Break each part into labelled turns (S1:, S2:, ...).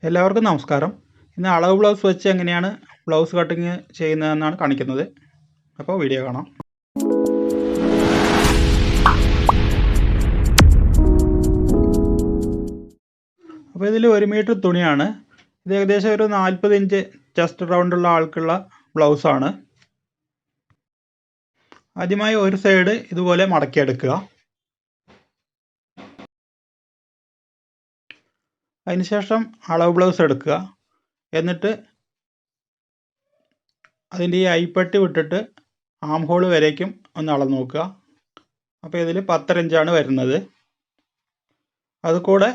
S1: എല്ലാവർക്കും നമസ്കാരം. ഇന്ന് അളവ് ബ്ലൗസ് വെച്ച് എങ്ങനെയാണ് ബ്ലൗസ് കട്ടിങ് ചെയ്യുന്നതെന്നാണ് കാണിക്കുന്നത്. അപ്പോൾ വീഡിയോ കാണാം. അപ്പോൾ ഇതിൽ 1 മീറ്റർ തുണിയാണ്. ഇത് ഏകദേശം ഒരു 40 ഇഞ്ച് ചെസ്റ്റ് റൗണ്ടുള്ള ആൾക്കുള്ള ബ്ലൗസാണ്. ആദ്യമായി ഒരു സൈഡ് ഇതുപോലെ മടക്കിയെടുക്കുക. അതിനുശേഷം അളവ് ബ്ലൗസ് എടുക്കുക. എന്നിട്ട് അതിൻ്റെ ഈ അയ്പട്ടി വിട്ടിട്ട് ആം ഹോൾ വരേക്കും ഒന്ന് അളന്ന് നോക്കുക. അപ്പോൾ ഇതിൽ 10 ഇഞ്ചാണ് വരുന്നത്. അതുകൂടെ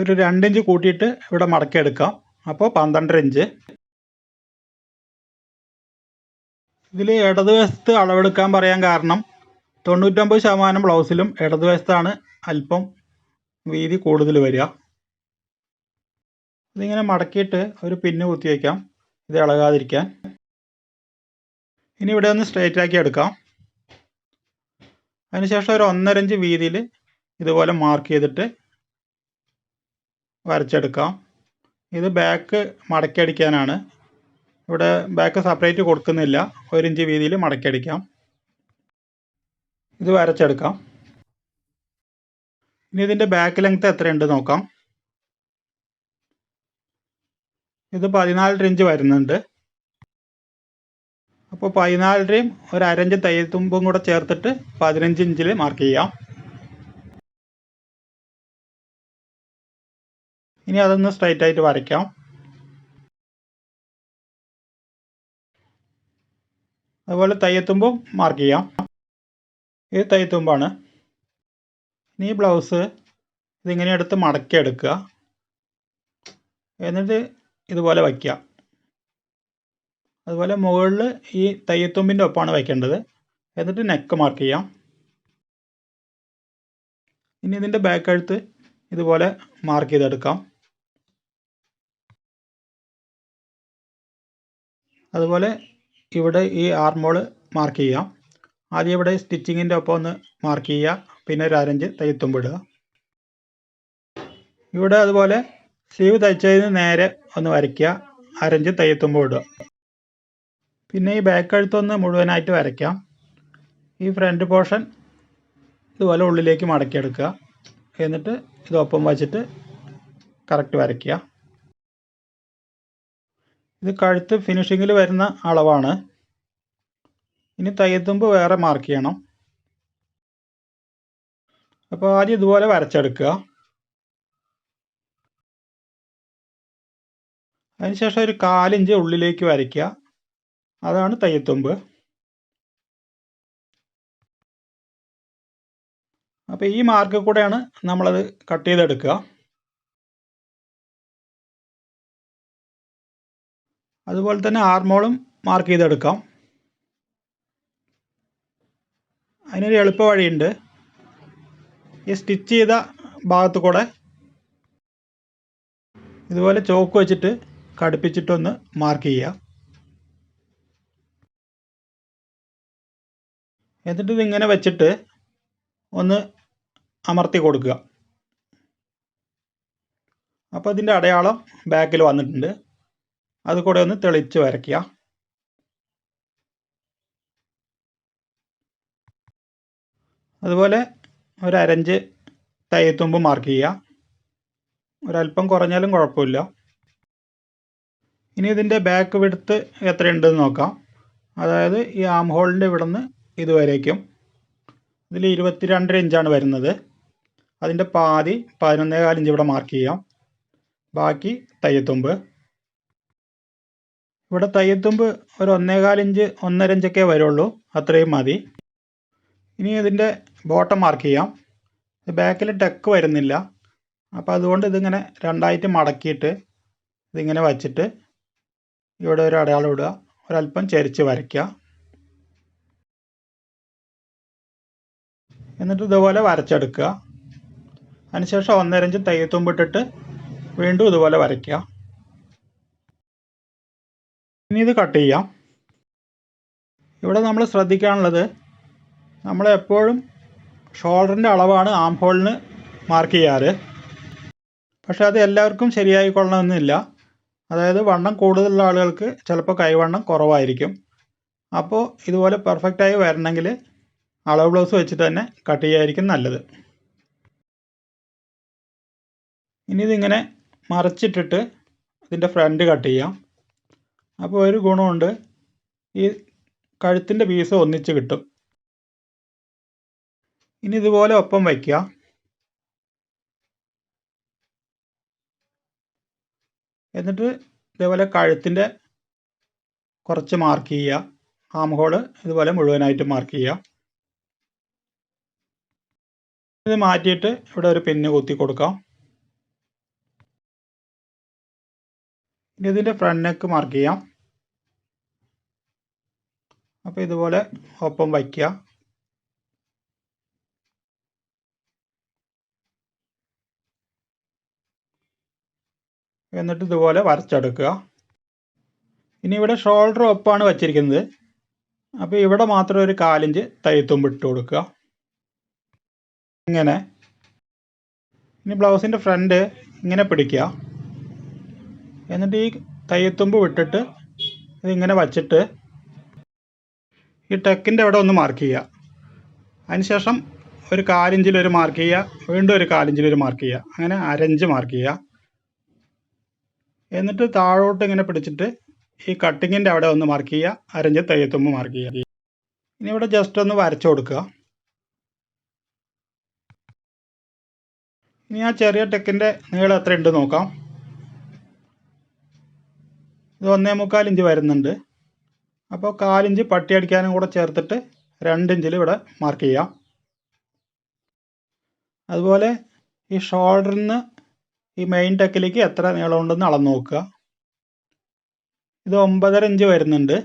S1: ഒരു 2 ഇഞ്ച് കൂട്ടിയിട്ട് ഇവിടെ മടക്കിയെടുക്കാം. അപ്പോൾ 12 ഇഞ്ച്. ഇതിൽ ഇടതുവശത്ത് അളവെടുക്കാൻ പറയാൻ കാരണം 99% ബ്ലൗസിലും ഇടതുവശത്താണ് അല്പം വീതി കൂടുതൽ വരിക. ഇതിങ്ങനെ മടക്കിയിട്ട് ഒരു പിന്ന് കുത്തി വയ്ക്കാം, ഇത് ഇളകാതിരിക്കാൻ. ഇനി ഇവിടെ ഒന്ന് സ്ട്രെയിറ്റ് ആക്കി എടുക്കാം. അതിനുശേഷം ഒരു 1.5 ഇഞ്ച് വീതിയിൽ ഇതുപോലെ മാർക്ക് ചെയ്തിട്ട് വരച്ചെടുക്കാം. ഇത് ബാക്ക് മടക്കി അടിക്കാനാണ്. ഇവിടെ ബാക്ക് സെപ്പറേറ്റ് കൊടുക്കുന്നില്ല. 1 ഇഞ്ച് വീതിയിൽ മടക്കി അടിക്കാം. ഇത് വരച്ചെടുക്കാം. ഇനി ഇതിൻ്റെ ബാക്ക് ലെങ്ത് എത്രയുണ്ട് നോക്കാം. ഇത് 14 ഇഞ്ച് വരുന്നുണ്ട്. അപ്പോൾ 14-യും ഒരു 1/2 ഇഞ്ച് തയ്യൽ തുമ്പും കൂടെ ചേർത്തിട്ട് 15 ഇഞ്ചിൽ മാർക്ക് ചെയ്യാം. ഇനി അതൊന്ന് സ്ട്രൈറ്റ് ആയിട്ട് വരയ്ക്കാം. അതുപോലെ തയ്യത്തുമ്പും മാർക്ക് ചെയ്യാം. ഇത് തയ്യത്തുമ്പാണ്. ഇനി ഈ ബ്ലൗസ് ഇതിങ്ങനെ എടുത്ത് മടക്കി എടുക്കുക. എന്നിട്ട് ഇതുപോലെ വയ്ക്കുക. അതുപോലെ മുകളിൽ ഈ തയ്യത്തുമ്പിൻ്റെ ഒപ്പമാണ് വയ്ക്കേണ്ടത്. എന്നിട്ട് നെക്ക് മാർക്ക് ചെയ്യാം. ഇനി ഇതിൻ്റെ ബാക്ക് കഴുത്ത് ഇതുപോലെ മാർക്ക് ചെയ്തെടുക്കാം. അതുപോലെ ഇവിടെ ഈ ആർമോള് മാർക്ക് ചെയ്യാം. ആദ്യം ഇവിടെ സ്റ്റിച്ചിങ്ങിൻ്റെ ഒപ്പം ഒന്ന് മാർക്ക് ചെയ്യുക. പിന്നെ ഒരു 1/2 ഇഞ്ച് തയ്യത്തുമ്പ് ഇടുക. ഇവിടെ അതുപോലെ സ്ലീവ് തയ്ച്ചതിന് നേരെ ഒന്ന് വരയ്ക്കുക. 1/2 ഇഞ്ച് തയ്യത്തുമ്പ് ഇടുക. പിന്നെ ഈ ബാക്ക് കഴുത്തൊന്ന് മുഴുവനായിട്ട് വരയ്ക്കാം. ഈ ഫ്രണ്ട് പോർഷൻ ഇതുപോലെ ഉള്ളിലേക്ക് മടക്കിയെടുക്കുക. എന്നിട്ട് ഇതൊപ്പം വച്ചിട്ട് കറക്റ്റ് വരയ്ക്കുക. ഇത് കഴുത്ത് ഫിനിഷിങ്ങിൽ വരുന്ന അളവാണ്. ഇനി തയ്യത്തുമ്പ് വേറെ മാർക്ക് ചെയ്യണം. അപ്പോൾ ആദ്യം ഇതുപോലെ വരച്ചെടുക്കുക. അതിനുശേഷം ഒരു 1/4 ഇഞ്ച് ഉള്ളിലേക്ക് വരയ്ക്കുക. അതാണ് തയ്യത്തുമ്പ്. അപ്പോൾ ഈ മാർക്ക് കൂടെയാണ് നമ്മളത് കട്ട് ചെയ്തെടുക്കുക. അതുപോലെ തന്നെ ആർമോളും മാർക്ക് ചെയ്തെടുക്കാം. അതിനൊരു എളുപ്പ വഴിയുണ്ട്. ഈ സ്റ്റിച്ച് ചെയ്ത ഭാഗത്ത് കൂടെ ഇതുപോലെ ചോക്ക് വെച്ചിട്ട് കടുപ്പിച്ചിട്ടൊന്ന് മാർക്ക് ചെയ്യുക. എന്നിട്ട് ഇതിങ്ങനെ വെച്ചിട്ട് ഒന്ന് അമർത്തി കൊടുക്കുക. അപ്പോൾ ഇതിൻ്റെ അടയാളം ബാക്കിൽ വന്നിട്ടുണ്ട്. അത് കൂടെ ഒന്ന് തെളിച്ച് വരയ്ക്കുക. അതുപോലെ ഒരു 1/2 ഇഞ്ച് തയ്യത്തുമ്പ് മാർക്ക് ചെയ്യുക. ഒരല്പം കുറഞ്ഞാലും കുഴപ്പമില്ല. ഇനി ഇതിൻ്റെ ബാക്ക് വിഡ്ത്ത് എത്രയുണ്ടെന്ന് നോക്കാം. അതായത് ഈ ആം ഹോളിൻ്റെ ഇവിടെ നിന്ന് ഇതുവരേക്കും ഇതിൽ 22.5 ഇഞ്ചാണ് വരുന്നത്. അതിൻ്റെ പാതി 11.25 ഇഞ്ച് ഇവിടെ മാർക്ക് ചെയ്യാം. ബാക്കി തയ്യത്തുമ്പ്. ഇവിടെ തയ്യത്തുമ്പ് ഒരു 1.25 ഇഞ്ച് 1.5 ഇഞ്ചൊക്കെ വരുള്ളൂ. അത്രയും മതി. ഇനി ഇതിൻ്റെ ബോട്ടം മാർക്ക് ചെയ്യാം. ബാക്കിൽ ടെക്ക് വരുന്നില്ല. അപ്പോൾ അതുകൊണ്ട് ഇതിങ്ങനെ രണ്ടായിട്ട് മടക്കിയിട്ട് ഇതിങ്ങനെ വച്ചിട്ട് ഇവിടെ ഒരു അടയാളം ഇടുക. ഒരല്പം ചെരിച്ച് വരയ്ക്കുക. എന്നിട്ട് ഇതുപോലെ വരച്ചെടുക്കുക. അതിനുശേഷം 1.5 ഇഞ്ച് തയ്യത്തുമ്പ് ഇട്ടിട്ട് വീണ്ടും ഇതുപോലെ വരയ്ക്കുക. ഇനി ഇത് കട്ട് ചെയ്യാം. ഇവിടെ നമ്മൾ ശ്രദ്ധിക്കാനുള്ളത്, നമ്മൾ എപ്പോഴും ഷോൾഡറിൻ്റെ അളവാണ് ആം ഹോളിന് മാർക്ക് ചെയ്യാറ്. പക്ഷെ അത് എല്ലാവർക്കും ശരിയായിക്കൊള്ളണമെന്നില്ല. അതായത് വണ്ണം കൂടുതലുള്ള ആളുകൾക്ക് ചിലപ്പോൾ കൈവണ്ണം കുറവായിരിക്കും. അപ്പോൾ ഇതുപോലെ പെർഫെക്റ്റായി വരണമെങ്കിൽ അളവ് ബ്ലൗസ് വെച്ചിട്ട് തന്നെ കട്ട് ചെയ്യായിരിക്കും നല്ലത്. ഇനി ഇതിങ്ങനെ മറിച്ചിട്ടിട്ട് ഇതിൻ്റെ ഫ്രണ്ട് കട്ട് ചെയ്യാം. അപ്പോൾ ഒരു ഗുണമുണ്ട്, ഈ കഴുത്തിൻ്റെ പീസ് ഒന്നിച്ച് കിട്ടും. ഇനി ഇതുപോലെ ഒപ്പം വയ്ക്കുക. എന്നിട്ട് ഇതേപോലെ കഴുത്തിൻ്റെ കുറച്ച് മാർക്ക് ചെയ്യുക. ആം ഹോള് ഇതുപോലെ മുഴുവനായിട്ട് മാർക്ക് ചെയ്യുക. ഇത് മാറ്റിയിട്ട് ഇവിടെ ഒരു പിന്ന് കുത്തി കൊടുക്കാം. ഇനി ഇതിൻ്റെ ഫ്രണ്ട് നെക്ക് മാർക്ക് ചെയ്യാം. അപ്പോൾ ഇതുപോലെ ഒപ്പം വയ്ക്കുക. എന്നിട്ട് ഇതുപോലെ വരച്ചെടുക്കുക. ഇനി ഇവിടെ ഷോൾഡർ ഒപ്പാണ് വച്ചിരിക്കുന്നത്. അപ്പോൾ ഇവിടെ മാത്രം ഒരു 1/4 ഇഞ്ച് തയ്യത്തുമ്പ് ഇട്ട് കൊടുക്കുക. ഇങ്ങനെ. ഇനി ബ്ലൗസിൻ്റെ ഫ്രണ്ട് ഇങ്ങനെ പിടിക്കുക. എന്നിട്ട് ഈ തയ്യത്തുമ്പ് വിട്ടിട്ട് ഇതിങ്ങനെ വച്ചിട്ട് ഈ ടെക്കിൻ്റെ അവിടെ ഒന്ന് മാർക്ക് ചെയ്യുക. അതിനുശേഷം ഒരു 1/4 ഇഞ്ചിലൊരു മാർക്ക് ചെയ്യുക, വീണ്ടും ഒരു 1/4 ഇഞ്ചിലൊരു മാർക്ക് ചെയ്യുക, അങ്ങനെ 1/2 ഇഞ്ച് മാർക്ക് ചെയ്യുക. എന്നിട്ട് താഴോട്ട് ഇങ്ങനെ പിടിച്ചിട്ട് ഈ കട്ടിങ്ങിൻ്റെ അവിടെ ഒന്ന് മാർക്ക് ചെയ്യുക, 1/2 ഇഞ്ച് തയ്യത്തുമ്പ് മാർക്ക് ചെയ്യുക. ഇനി ഇവിടെ ജസ്റ്റ് ഒന്ന് വരച്ചു കൊടുക്കുക. ഇനി ആ ചെറിയ ടെക്കിൻ്റെ നീളം എത്ര ഉണ്ട് നോക്കാം. ഇത് 1.25 ഇഞ്ച് വരുന്നുണ്ട്. അപ്പോൾ 1/4 ഇഞ്ച് പട്ടി അടിക്കാനും കൂടെ ചേർത്തിട്ട് 2 ഇഞ്ചിൽ ഇവിടെ മാർക്ക് ചെയ്യാം. അതുപോലെ ഈ ഷോൾഡറിൽ നിന്ന് ഈ മെയിൻ ടെക്കിലേക്ക് എത്ര നീളമുണ്ടെന്ന് അളന്ന് നോക്കുക. ഇത് 9.5 ഇഞ്ച് വരുന്നുണ്ട്.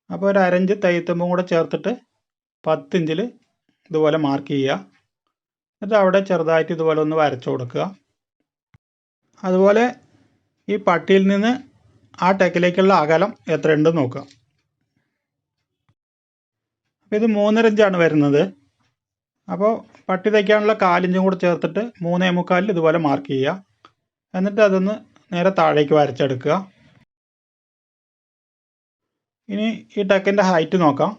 S1: അപ്പോൾ ഒരു 1/2 ഇഞ്ച് തയ്യത്തുമ്പും കൂടെ ചേർത്തിട്ട് 10 ഇഞ്ചിൽ ഇതുപോലെ മാർക്ക് ചെയ്യുക. എന്നിട്ട് അവിടെ ചെറുതായിട്ട് ഇതുപോലെ ഒന്ന് വരച്ചു കൊടുക്കുക. അതുപോലെ ഈ പട്ടിയിൽ നിന്ന് ആ ടെക്കിലേക്കുള്ള അകലം എത്രയുണ്ടെന്ന് നോക്കുക. അപ്പോൾ ഇത് 3.5 ഇഞ്ചാണ് വരുന്നത്. അപ്പോൾ പട്ടി തയ്ക്കാനുള്ള 1/4 ഇഞ്ചും കൂടെ ചേർത്തിട്ട് 3.25 ഇതുപോലെ മാർക്ക് ചെയ്യുക. എന്നിട്ട് അതൊന്ന് നേരെ താഴേക്ക് വരച്ചെടുക്കുക. ഇനി ഈ ടെക്കിൻ്റെ ഹൈറ്റ് നോക്കാം.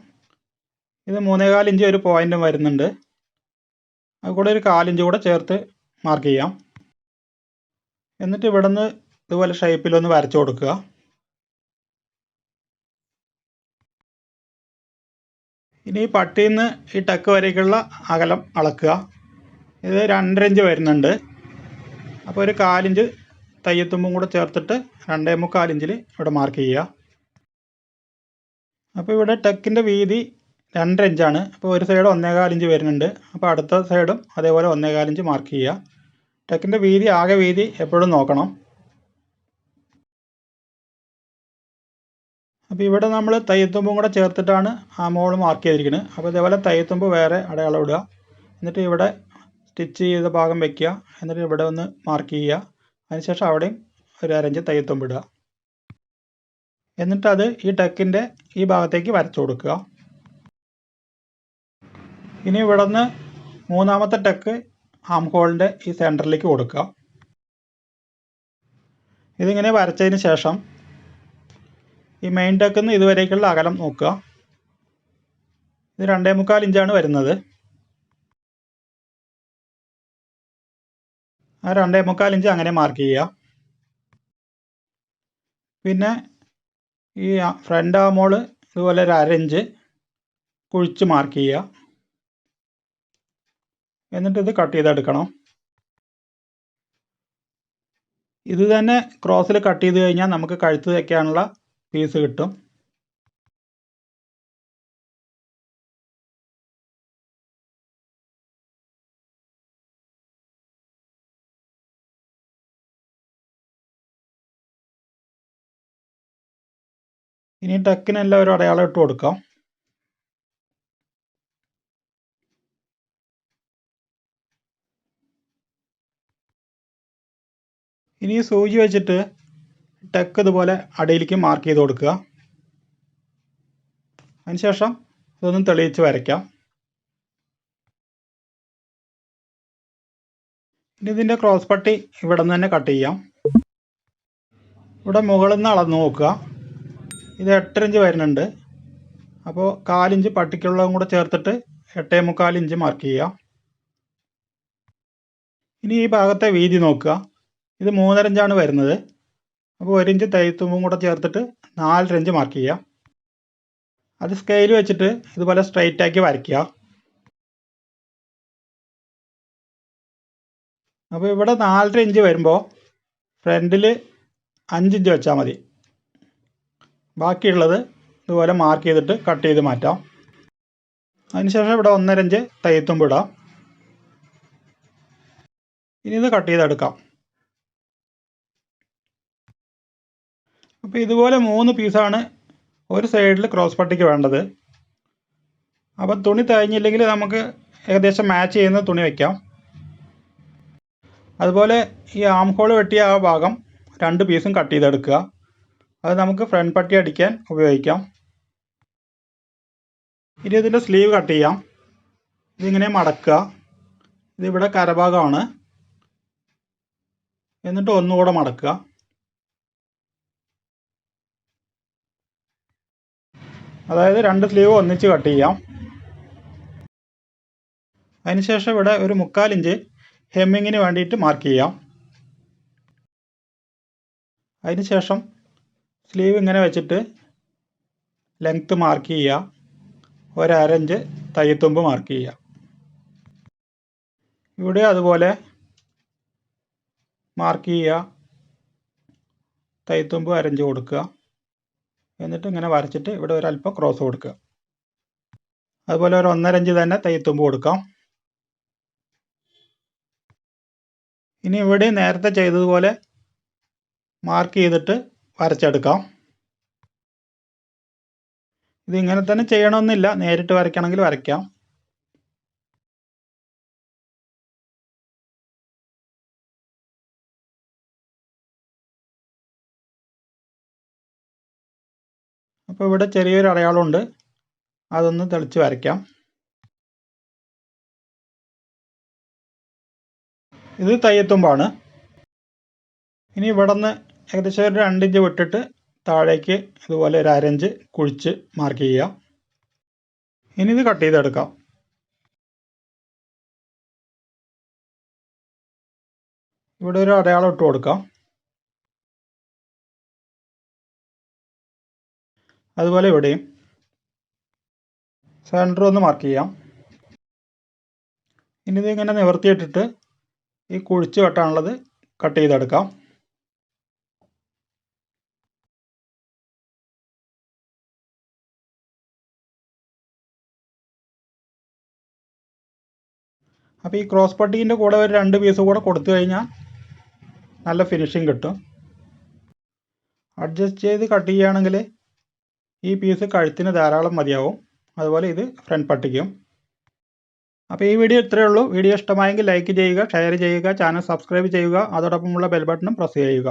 S1: ഇത് 3.25 ഇഞ്ച് ഒരു പോയിൻറ്റും വരുന്നുണ്ട്. അത് കൂടെ ഒരു 1/4 ഇഞ്ച് കൂടെ ചേർത്ത് മാർക്ക് ചെയ്യാം. എന്നിട്ട് ഇവിടെ നിന്ന് ഇതുപോലെ ഷേപ്പിലൊന്ന് വരച്ചു കൊടുക്കുക. ഇനി ഈ പട്ടിയിൽ നിന്ന് ഈ ടെക്ക് വരേക്കുള്ള അകലം അളക്കുക. ഇത് 2.5 ഇഞ്ച് വരുന്നുണ്ട്. അപ്പോൾ ഒരു 1/4 ഇഞ്ച് തയ്യത്തുമ്പും കൂടെ ചേർത്തിട്ട് 2.25 ഇഞ്ചിൽ ഇവിടെ മാർക്ക് ചെയ്യുക. അപ്പോൾ ഇവിടെ ടെക്കിൻ്റെ വീതി 2.5 ഇഞ്ചാണ്. അപ്പോൾ ഒരു സൈഡ് 1.25 ഇഞ്ച് വരുന്നുണ്ട്. അപ്പോൾ അടുത്ത സൈഡും അതേപോലെ 1.25 ഇഞ്ച് മാർക്ക് ചെയ്യുക. ടെക്കിൻ്റെ വീതി ആകെ വീതി എപ്പോഴും നോക്കണം. അപ്പോൾ ഇവിടെ നമ്മൾ തയ്യത്തുമ്പും കൂടെ ചേർത്തിട്ടാണ് ആ മോൾ മാർക്ക് ചെയ്തിരിക്കുന്നത്. അപ്പോൾ ഇതേപോലെ തയ്യത്തുമ്പ് വേറെ അടയാളം ഇടുക. എന്നിട്ട് ഇവിടെ സ്റ്റിച്ച് ചെയ്ത ഭാഗം വയ്ക്കുക. എന്നിട്ട് ഇവിടെ ഒന്ന് മാർക്ക് ചെയ്യുക. അതിനുശേഷം അവിടെയും ഒരു 1/2 ഇഞ്ച് തയ്യത്തുമ്പ് ഇടുക. എന്നിട്ട് അത് ഈ ടെക്കിൻ്റെ ഈ ഭാഗത്തേക്ക് വരച്ചു കൊടുക്കുക. ഇനി ഇവിടെ നിന്ന് മൂന്നാമത്തെ ടെക്ക് ആം ഹോളിൻ്റെ ഈ സെൻറ്ററിലേക്ക് കൊടുക്കുക. ഇതിങ്ങനെ വരച്ചതിന് ശേഷം ഈ മെയിൻ ടെക്കിൽ നിന്ന് ഇതുവരേക്കുള്ള അകലം നോക്കുക. ഇത് 2.25 ഇഞ്ചാണ് വരുന്നത്. ആ 2.25 ഇഞ്ച് അങ്ങനെ മാർക്ക് ചെയ്യുക. പിന്നെ ഈ ഫ്രണ്ട് ആമോള് ഇതുപോലെ ഒരു 1/2 ഇഞ്ച് കുഴിച്ച് മാർക്ക് ചെയ്യുക. എന്നിട്ട് ഇത് കട്ട് ചെയ്തെടുക്കണം. ഇത് തന്നെ ക്രോസിൽ കട്ട് ചെയ്ത് കഴിഞ്ഞാൽ നമുക്ക് കഴുത്ത് തയ്ക്കാനുള്ള പീസ് കിട്ടും. ഇനി ടെക്കിനെല്ലാം ഒരു അടയാളം ഇട്ട് കൊടുക്കാം. ഇനി സൂചി വെച്ചിട്ട് ടെക്ക് ഇതുപോലെ അടിയിലേക്ക് മാർക്ക് ചെയ്ത് കൊടുക്കുക. അതിനുശേഷം ഇതൊന്ന് തെളിയിച്ച് വരയ്ക്കാം. ഇനി ഇതിൻ്റെ ക്രോസ് പട്ടി ഇവിടെ നിന്ന് തന്നെ കട്ട് ചെയ്യാം. ഇവിടെ മുകളിൽ നിന്ന് അളന്ന് നോക്കുക. ഇത് 8 ഇഞ്ച് വരുന്നുണ്ട്. അപ്പോൾ 1/4 ഇഞ്ച് പട്ടിക്കുള്ളതും കൂടെ ചേർത്തിട്ട് 8.25 ഇഞ്ച് മാർക്ക് ചെയ്യുക. ഇനി ഈ ഭാഗത്തെ വീതി നോക്കുക. ഇത് 3.5 ഇഞ്ചാണ് വരുന്നത്. അപ്പോൾ 1 ഇഞ്ച് തയ്യത്തുമ്പും കൂടെ ചേർത്തിട്ട് 4.5 ഇഞ്ച് മാർക്ക് ചെയ്യുക. അത് സ്കെയിൽ വെച്ചിട്ട് ഇതുപോലെ സ്ട്രൈറ്റ് ആക്കി വരയ്ക്കുക. അപ്പോൾ ഇവിടെ 4.5 ഇഞ്ച് വരുമ്പോൾ ഫ്രണ്ടിൽ 5 ഇഞ്ച് വെച്ചാൽ മതി. ബാക്കിയുള്ളത് ഇതുപോലെ മാർക്ക് ചെയ്തിട്ട് കട്ട് ചെയ്ത് മാറ്റാം. അതിനുശേഷം ഇവിടെ 1.5 ഇഞ്ച് തയ്യത്തുമ്പ് ഇടാം. ഇനി ഇത് കട്ട് ചെയ്തെടുക്കാം. അപ്പോൾ ഇതുപോലെ 3 പീസാണ് ഒരു സൈഡിൽ ക്രോസ് പട്ടിക്ക് വേണ്ടത്. അപ്പോൾ തുണി തയ്ഞ്ഞില്ലെങ്കിൽ നമുക്ക് ഏകദേശം മാച്ച് ചെയ്യുന്ന തുണി വയ്ക്കാം. അതുപോലെ ഈ ആം ഹോൾ വെട്ടിയ ആ ഭാഗം 2 പീസും കട്ട് ചെയ്തെടുക്കുക. അത് നമുക്ക് ഫ്രണ്ട് പട്ടി അടിക്കാൻ ഉപയോഗിക്കാം. ഇനി ഇതിൻ്റെ സ്ലീവ് കട്ട് ചെയ്യാം. ഇതിങ്ങനെ മടക്കുക. ഇതിവിടെ കരഭാഗമാണ്. എന്നിട്ട് ഒന്നുകൂടെ മടക്കുക. അതായത് 2 സ്ലീവ് ഒന്നിച്ച് കട്ട് ചെയ്യാം. അതിനുശേഷം ഇവിടെ ഒരു 3/4 ഇഞ്ച് ഹെമ്മിങ്ങിന് വേണ്ടിയിട്ട് മാർക്ക് ചെയ്യാം. അതിനുശേഷം സ്ലീവ് ഇങ്ങനെ വെച്ചിട്ട് ലെങ്ത്ത് മാർക്ക് ചെയ്യുക. 1/2 ഇഞ്ച് തയ്യത്തുമ്പ് മാർക്ക് ചെയ്യുക. ഇവിടെ അതുപോലെ മാർക്ക് ചെയ്യുക. തയ്യത്തുമ്പ് 1/2 ഇഞ്ച് കൊടുക്കുക. എന്നിട്ട് ഇങ്ങനെ വരച്ചിട്ട് ഇവിടെ ഒരല്പം ക്രോസ് കൊടുക്കുക. അതുപോലെ ഒരു 1.5 ഇഞ്ച് തന്നെ തയ്യത്തുമ്പ് കൊടുക്കാം. ഇനി ഇവിടെ നേരത്തെ ചെയ്തതുപോലെ മാർക്ക് ചെയ്തിട്ട് വരച്ചെടുക്കാം. ഇത് ഇങ്ങനെ തന്നെ ചെയ്യണമെന്നില്ല, നേരിട്ട് വരയ്ക്കണമെങ്കിൽ വരയ്ക്കാം. അപ്പോൾ ഇവിടെ ചെറിയൊരു അടയാളമുണ്ട്, അതൊന്ന് തെളിച്ച് വരയ്ക്കാം. ഇത് തയ്യത്തുമ്പാണ്. ഇനി ഇവിടെ നിന്ന് ഏകദേശം ഒരു 2 ഇഞ്ച് വിട്ടിട്ട് താഴേക്ക് ഇതുപോലെ ഒരു 1/2 ഇഞ്ച് കുഴിച്ച് മാർക്ക് ചെയ്യുക. ഇനി ഇത് കട്ട് ചെയ്തെടുക്കാം. ഇവിടെ ഒരു അടയാളം ഇട്ട് കൊടുക്കാം. അതുപോലെ ഇവിടെയും സെൻറ്റർ ഒന്ന് മാർക്ക് ചെയ്യാം. ഇനി ഇതിങ്ങനെ നിവർത്തിയിട്ടിട്ട് ഈ കുഴിച്ച് വെട്ടാനുള്ളത് കട്ട് ചെയ്തെടുക്കാം. അപ്പോൾ ഈ ക്രോസ് പട്ടീൻ്റെ കൂടെ ഒരു 2 പീസ് കൂടെ കൊടുത്തു കഴിഞ്ഞാൽ നല്ല ഫിനിഷിങ് കിട്ടും. അഡ്ജസ്റ്റ് ചെയ്ത് കട്ട് ചെയ്യുകയാണെങ്കിൽ ഈ പീസ് കഴുത്തിന് ധാരാളം മതിയാവും. അതുപോലെ ഇത് ഫ്രണ്ട് പട്ടിക്കും. അപ്പോൾ ഈ വീഡിയോ ഇത്രയേ ഉള്ളൂ. വീഡിയോ ഇഷ്ടമായെങ്കിൽ ലൈക്ക് ചെയ്യുക, ഷെയർ ചെയ്യുക, ചാനൽ സബ്സ്ക്രൈബ് ചെയ്യുക, അതോടൊപ്പമുള്ള ബെൽ ബട്ടണും പ്രസ് ചെയ്യുക.